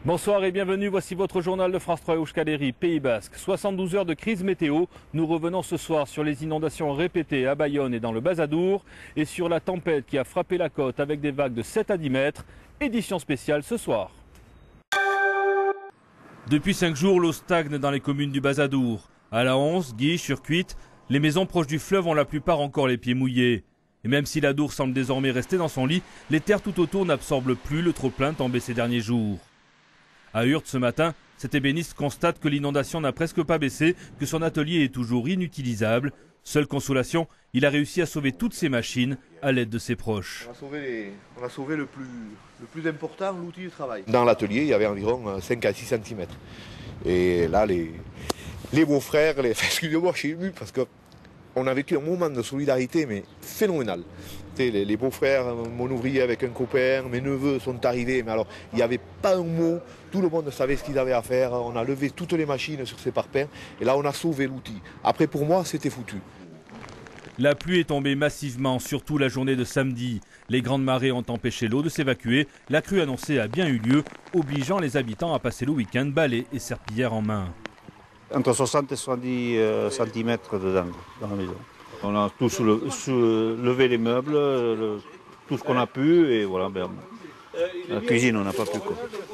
Bonsoir et bienvenue, voici votre journal de France 3 Euskadi, Pays Basque. 72 heures de crise météo. Nous revenons ce soir sur les inondations répétées à Bayonne et dans le Bazadour et sur la tempête qui a frappé la côte avec des vagues de 7 à 10 mètres. Édition spéciale ce soir. Depuis 5 jours, l'eau stagne dans les communes du Bazadour. À la Honse, Guy, Surcuite, les maisons proches du fleuve ont la plupart encore les pieds mouillés. Et même si l'Adour semble désormais rester dans son lit, les terres tout autour n'absorbent plus le trop-plein tombé ces derniers jours. À Hurth ce matin, cet ébéniste constate que l'inondation n'a presque pas baissé, que son atelier est toujours inutilisable. Seule consolation, il a réussi à sauver toutes ses machines à l'aide de ses proches. On a sauvé le plus important, l'outil de travail. Dans l'atelier, il y avait environ 5 à 6 cm. Et là, les beaux-frères, excusez-moi, je suis ému parce qu'on a vécu un moment de solidarité, mais phénoménal. Les beaux-frères, mon ouvrier avec un copain, mes neveux sont arrivés, mais alors il n'y avait pas un mot, tout le monde savait ce qu'ils avaient à faire, on a levé toutes les machines sur ces parpaings, et là on a sauvé l'outil. Après pour moi, c'était foutu. La pluie est tombée massivement, surtout la journée de samedi. Les grandes marées ont empêché l'eau de s'évacuer, la crue annoncée a bien eu lieu, obligeant les habitants à passer le week-end balais et serpillières en main. Entre 60 et 70 cm dedans, dans la maison. On a tous levé les meubles, tout ce qu'on a pu, et voilà. La cuisine, on n'a pas pu.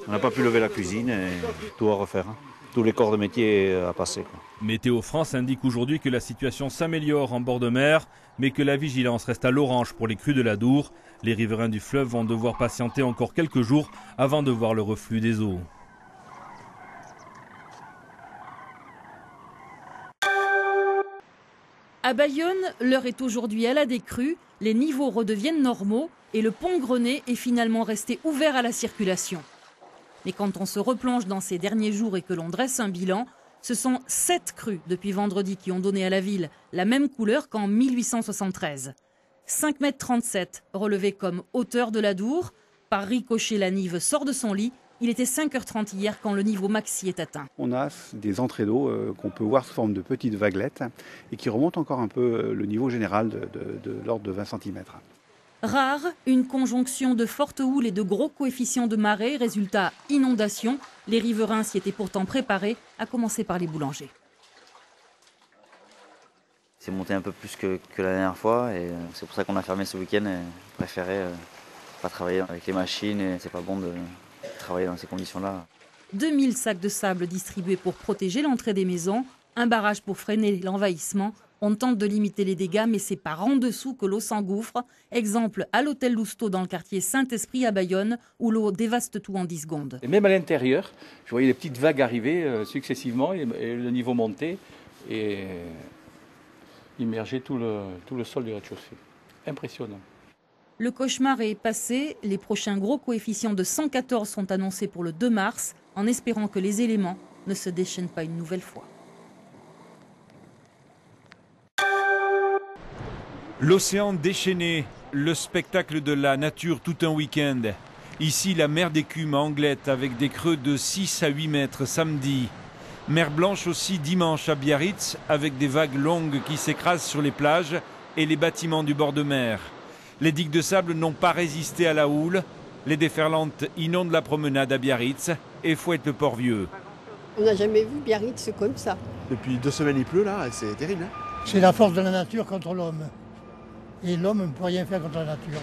On n'a pas pu lever la cuisine, et tout à refaire. Tous les corps de métier à passer. Météo France indique aujourd'hui que la situation s'améliore en bord de mer, mais que la vigilance reste à l'orange pour les crues de l'Adour. Les riverains du fleuve vont devoir patienter encore quelques jours avant de voir le reflux des eaux. À Bayonne, l'heure est aujourd'hui à la décrue, les niveaux redeviennent normaux et le pont Grenet est finalement resté ouvert à la circulation. Mais quand on se replonge dans ces derniers jours et que l'on dresse un bilan, ce sont 7 crues depuis vendredi qui ont donné à la ville la même couleur qu'en 1873. 5,37 m relevé comme hauteur de l'Adour. Par ricochet, la Nive sort de son lit. Il était 5h30 hier quand le niveau maxi est atteint. On a des entrées d'eau qu'on peut voir sous forme de petites vaguelettes et qui remontent encore un peu le niveau général de l'ordre de 20 cm. Rare, une conjonction de fortes houles et de gros coefficients de marée, résultat inondation. Les riverains s'y étaient pourtant préparés, à commencer par les boulangers. C'est monté un peu plus que la dernière fois et c'est pour ça qu'on a fermé ce week-end et préféré pas travailler avec les machines et c'est pas bon de travailler dans ces conditions-là. 2000 sacs de sable distribués pour protéger l'entrée des maisons, un barrage pour freiner l'envahissement. On tente de limiter les dégâts, mais c'est par en dessous que l'eau s'engouffre. Exemple à l'hôtel Lousteau dans le quartier Saint-Esprit à Bayonne, où l'eau dévaste tout en 10 secondes. Et même à l'intérieur, je voyais les petites vagues arriver successivement et le niveau monter et immerger tout le sol du rez-de-chaussée. Impressionnant. Le cauchemar est passé. Les prochains gros coefficients de 114 sont annoncés pour le 2 mars, en espérant que les éléments ne se déchaînent pas une nouvelle fois. L'océan déchaîné, le spectacle de la nature tout un week-end. Ici, la mer d'écume à Anglette avec des creux de 6 à 8 mètres samedi. Mer blanche aussi dimanche à Biarritz avec des vagues longues qui s'écrasent sur les plages et les bâtiments du bord de mer. Les digues de sable n'ont pas résisté à la houle. Les déferlantes inondent la promenade à Biarritz et fouettent le Port-Vieux. On n'a jamais vu Biarritz comme ça. Depuis 2 semaines il pleut là, c'est terrible. C'est la force de la nature contre l'homme. Et l'homme ne peut rien faire contre la nature.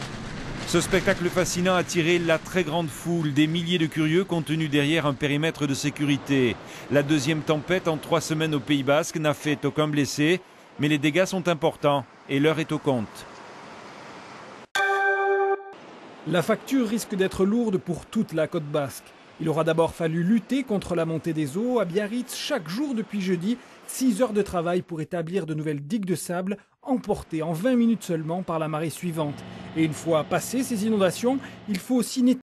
Ce spectacle fascinant a attiré la très grande foule, des milliers de curieux contenus derrière un périmètre de sécurité. La deuxième tempête en 3 semaines au Pays Basque n'a fait aucun blessé, mais les dégâts sont importants et l'heure est au compte. La facture risque d'être lourde pour toute la côte basque. Il aura d'abord fallu lutter contre la montée des eaux. À Biarritz, chaque jour depuis jeudi, 6 heures de travail pour établir de nouvelles digues de sable, emportées en 20 minutes seulement par la marée suivante. Et une fois passées ces inondations, il faut aussi nettoyer